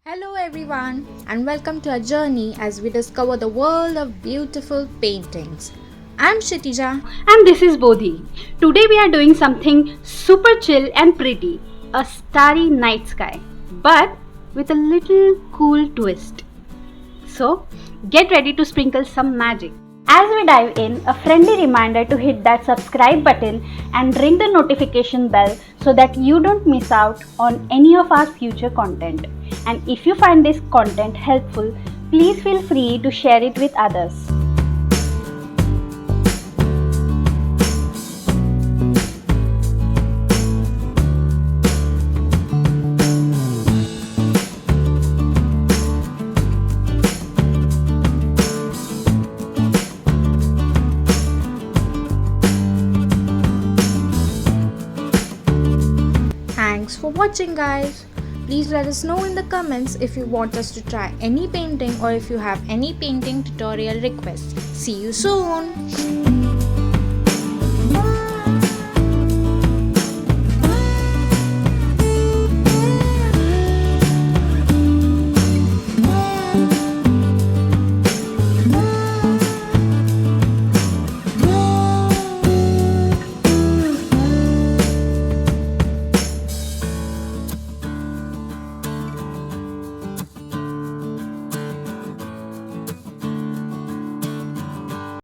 Hello everyone and welcome to our journey as we discover the world of beautiful paintings. I'm Shitija. And this is Bodhi. Today we are doing something super chill and pretty, a starry night sky, but with a little cool twist. So, get ready to sprinkle some magic. As we dive in, a friendly reminder to hit that subscribe button and ring the notification bell so that you don't miss out on any of our future content. And if you find this content helpful, please feel free to share it with others. Thanks for watching, guys. Please let us know in the comments if you want us to try any painting or if you have any painting tutorial requests. See you soon.